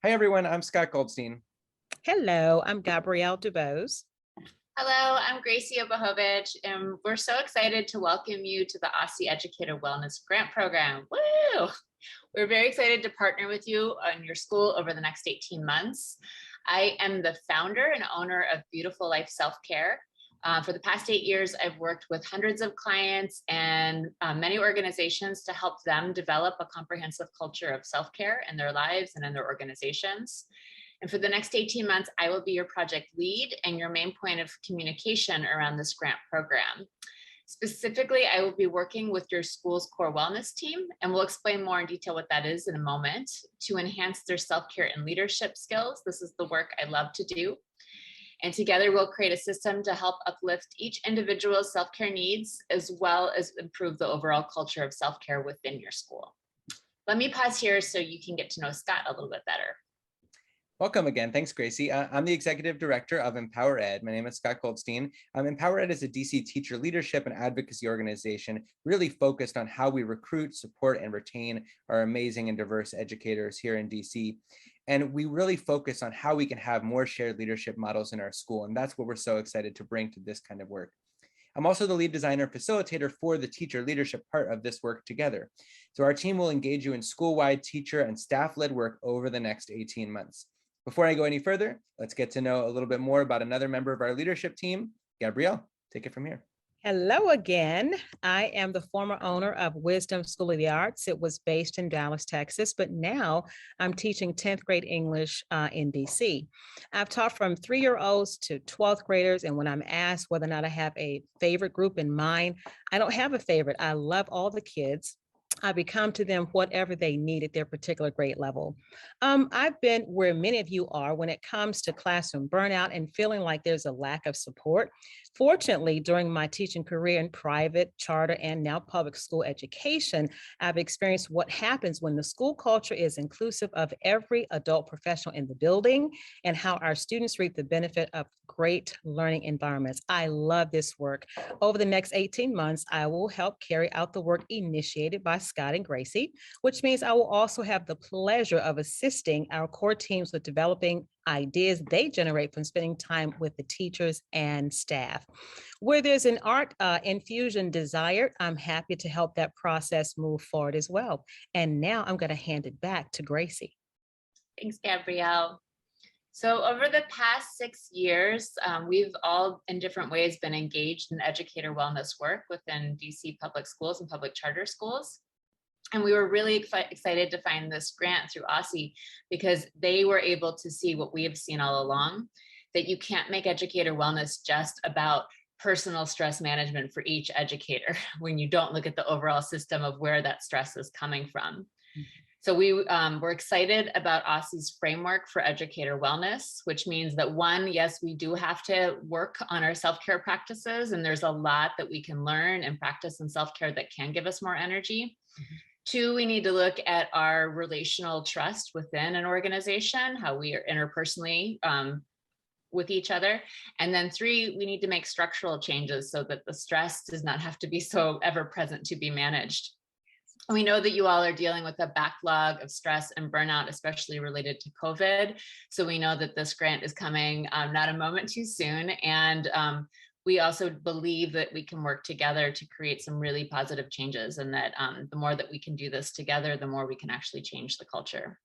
Hi, everyone. I'm Scott Goldstein. Hello, I'm Gabrielle DuBose. Hello, I'm Gracie Obahovich, and we're so excited to welcome you to the OSSE Educator Wellness Grant Program. Woo! We're very excited to partner with you on your school over the next 18 months. I am the founder and owner of Beautiful Life Self-Care. For the past 8 years, I've worked with hundreds of clients and many organizations to help them develop a comprehensive culture of self-care in their lives and in their organizations. And for the next 18 months, I will be your project lead and your main point of communication around this grant program. Specifically, I will be working with your school's core wellness team, and we'll explain more in detail what that is in a moment, to enhance their self-care and leadership skills. This is the work I love to do. And together we'll create a system to help uplift each individual's self-care needs, as well as improve the overall culture of self-care within your school. Let me pause here so you can get to know Scott a little bit better. Welcome again. Thanks, Gracie. I'm the Executive Director of EmpowerEd. My name is Scott Goldstein. EmpowerEd is a DC teacher leadership and advocacy organization really focused on how we recruit, support, and retain our amazing and diverse educators here in DC. And we really focus on how we can have more shared leadership models in our school. And that's what we're so excited to bring to this kind of work. I'm also the lead designer and facilitator for the teacher leadership part of this work together. So our team will engage you in school-wide teacher and staff-led work over the next 18 months. Before I go any further, let's get to know a little bit more about another member of our leadership team. Gabrielle, take it from here. Hello again. I am the former owner of Wisdom School of the Arts. It was based in Dallas, Texas, but now I'm teaching 10th grade English in DC. I've taught from 3-year-olds to 12th graders, and when I'm asked whether or not I have a favorite group in mind, I don't have a favorite. I love all the kids. I become to them whatever they need at their particular grade level. I've been where many of you are when it comes to classroom burnout and feeling like there's a lack of support. Fortunately, during my teaching career in private, charter, and now public school education, I've experienced what happens when the school culture is inclusive of every adult professional in the building and how our students reap the benefit of great learning environments. I love this work. Over the next 18 months, I will help carry out the work initiated by Scott and Gracie, which means I will also have the pleasure of assisting our core teams with developing ideas they generate from spending time with the teachers and staff. Where there's an art infusion desired, I'm happy to help that process move forward as well. And now I'm going to hand it back to Gracie. Thanks, Gabrielle. So over the past 6 years, we've all in different ways been engaged in educator wellness work within DC public schools and public charter schools. And we were really excited to find this grant through OSSE because they were able to see what we have seen all along, that you can't make educator wellness just about personal stress management for each educator when you don't look at the overall system of where that stress is coming from. So we were excited about OSSE's framework for educator wellness, which means that one, yes, we do have to work on our self-care practices, and there's a lot that we can learn and practice in self-care that can give us more energy. Two, we need to look at our relational trust within an organization, how we are interpersonally with each other. And then three, we need to make structural changes so that the stress does not have to be so ever present to be managed. We know that you all are dealing with a backlog of stress and burnout, especially related to COVID. So we know that this grant is coming not a moment too soon. And we also believe that we can work together to create some really positive changes, and that the more that we can do this together, the more we can actually change the culture.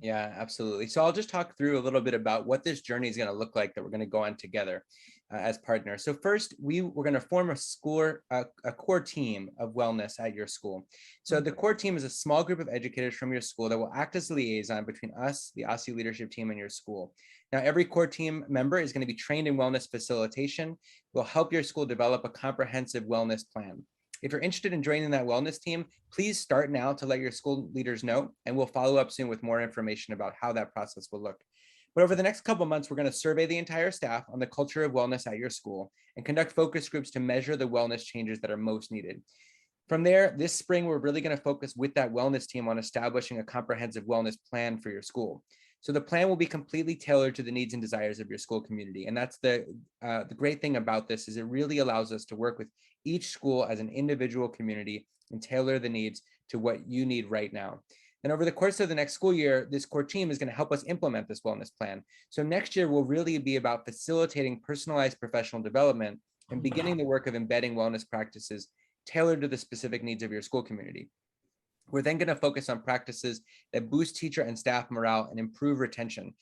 Yeah, absolutely. So I'll just talk through a little bit about what this journey is going to look like that we're going to go on together as partners. So first, we're going to form a core team of wellness at your school. So the core team is a small group of educators from your school that will act as a liaison between us, the OSSE leadership team, and your school. Now, every core team member is going to be trained in wellness facilitation. We'll help your school develop a comprehensive wellness plan. If you're interested in joining that wellness team, please start now to let your school leaders know, and we'll follow up soon with more information about how that process will look. But over the next couple of months, we're going to survey the entire staff on the culture of wellness at your school and conduct focus groups to measure the wellness changes that are most needed. From there, this spring, we're really going to focus with that wellness team on establishing a comprehensive wellness plan for your school. So the plan will be completely tailored to the needs and desires of your school community. And that's the great thing about this, is it really allows us to work with each school as an individual community and tailor the needs to what you need right now. And over the course of the next school year, this core team is going to help us implement this wellness plan. So next year will really be about facilitating personalized professional development and beginning the work of embedding wellness practices tailored to the specific needs of your school community. We're then going to focus on practices that boost teacher and staff morale and improve retention.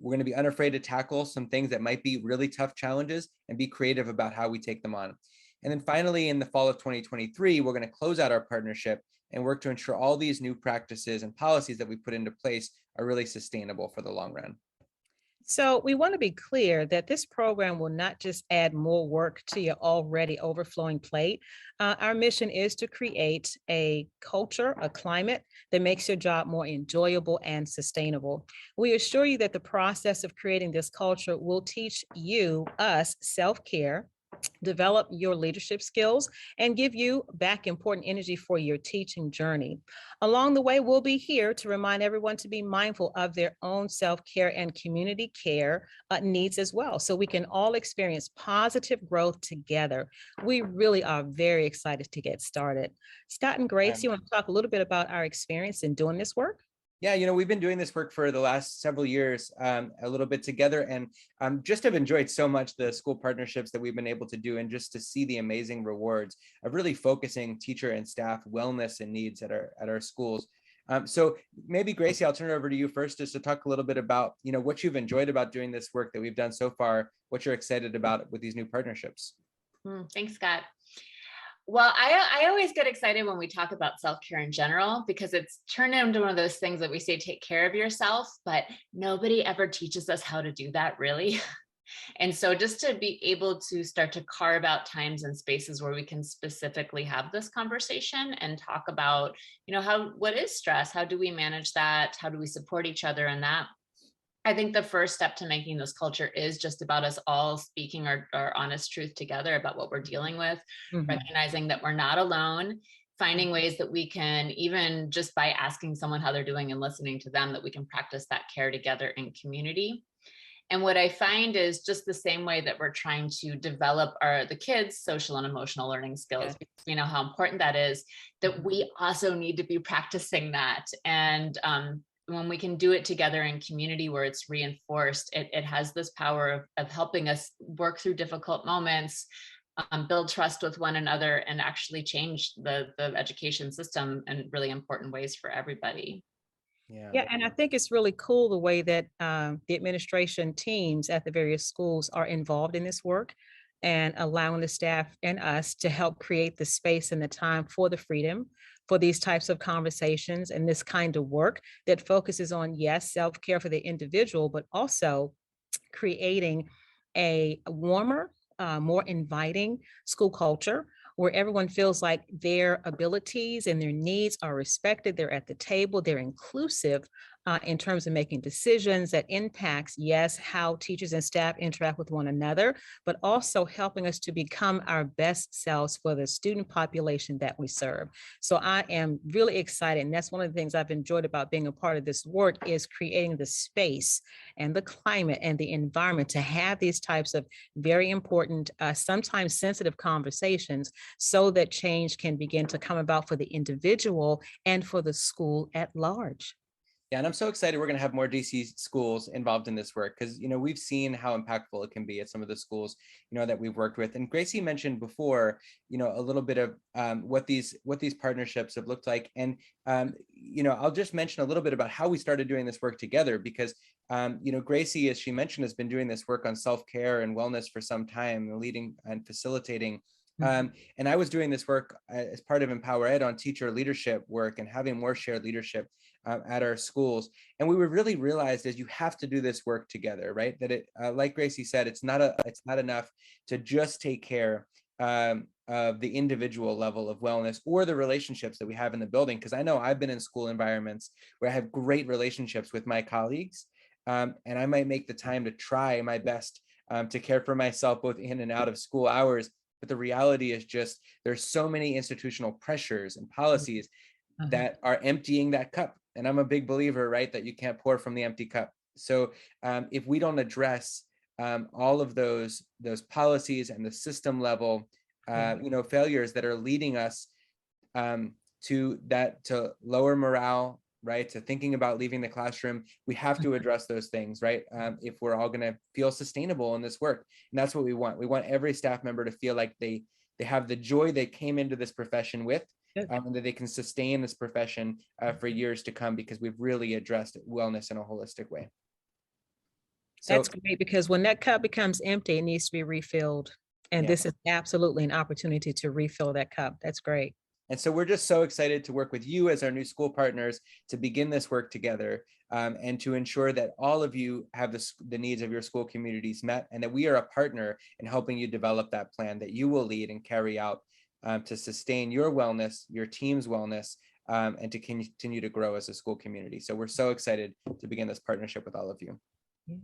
We're going to be unafraid to tackle some things that might be really tough challenges and be creative about how we take them on. And then finally, in the fall of 2023, we're going to close out our partnership and work to ensure all these new practices and policies that we put into place are really sustainable for the long run. So we want to be clear that this program will not just add more work to your already overflowing plate. Our mission is to create a culture, a climate that makes your job more enjoyable and sustainable. We assure you that the process of creating this culture will teach us, self-care, develop your leadership skills, and give you back important energy for your teaching journey. Along the way, we'll be here to remind everyone to be mindful of their own self-care and community care needs as well, so we can all experience positive growth together. We really are very excited to get started. Scott and Grace, you want to talk a little bit about our experience in doing this work? Yeah, we've been doing this work for the last several years, a little bit together, and just have enjoyed so much the school partnerships that we've been able to do, and just to see the amazing rewards of really focusing teacher and staff wellness and needs at our schools. So maybe Gracie, I'll turn it over to you first, just to talk a little bit about what you've enjoyed about doing this work that we've done so far, what you're excited about with these new partnerships. Thanks, Scott. Well, I always get excited when we talk about self-care in general, because it's turned into one of those things that we say, take care of yourself, but nobody ever teaches us how to do that, really. And so just to be able to start to carve out times and spaces where we can specifically have this conversation and talk about, what is stress? How do we manage that? How do we support each other in that? I think the first step to making this culture is just about us all speaking our honest truth together about what we're dealing with, recognizing that we're not alone, finding ways that we can, even just by asking someone how they're doing and listening to them, that we can practice that care together in community. And what I find is just the same way that we're trying to develop the kids' social and emotional learning skills, because we know how important that is, that we also need to be practicing that. And when we can do it together in community where it's reinforced, it has this power of helping us work through difficult moments, build trust with one another, and actually change the education system in really important ways for everybody. Yeah, and I think it's really cool the way that the administration teams at the various schools are involved in this work and allowing the staff and us to help create the space and the time for the freedom for these types of conversations and this kind of work that focuses on, yes, self-care for the individual, but also creating a warmer, more inviting school culture where everyone feels like their abilities and their needs are respected, they're at the table, they're inclusive in terms of making decisions that impacts, yes, how teachers and staff interact with one another, but also helping us to become our best selves for the student population that we serve. So I am really excited. And that's one of the things I've enjoyed about being a part of this work, is creating the space and the climate and the environment to have these types of very important, sometimes sensitive conversations, so that change can begin to come about for the individual and for the school at large. Yeah, and I'm so excited we're going to have more DC schools involved in this work, because we've seen how impactful it can be at some of the schools that we've worked with. And Gracie mentioned before a little bit of what these partnerships have looked like, and I'll just mention a little bit about how we started doing this work together, because Gracie, as she mentioned, has been doing this work on self-care and wellness for some time, leading and facilitating. And I was doing this work as part of EmpowerEd on teacher leadership work and having more shared leadership at our schools. And we really realized is you have to do this work together, right? That it, like Gracie said, it's not enough to just take care of the individual level of wellness or the relationships that we have in the building. Because I know I've been in school environments where I have great relationships with my colleagues, and I might make the time to try my best to care for myself both in and out of school hours. But the reality is just there's so many institutional pressures and policies that are emptying that cup. And I'm a big believer, right, that you can't pour from the empty cup. So if we don't address all of those policies and the system level, failures that are leading us to lower morale, right? So thinking about leaving the classroom, we have to address those things, right? If we're all going to feel sustainable in this work. And that's what we want. We want every staff member to feel like they have the joy they came into this profession with, and that they can sustain this profession for years to come, because we've really addressed wellness in a holistic way. So That's great, because when that cup becomes empty, it needs to be refilled. And Yeah. this is absolutely an opportunity to refill that cup. That's great. And so we're just so excited to work with you as our new school partners to begin this work together, and to ensure that all of you have the needs of your school communities met, and that we are a partner in helping you develop that plan that you will lead and carry out to sustain your wellness, your team's wellness, and to continue to grow as a school community. So we're so excited to begin this partnership with all of you. Yeah.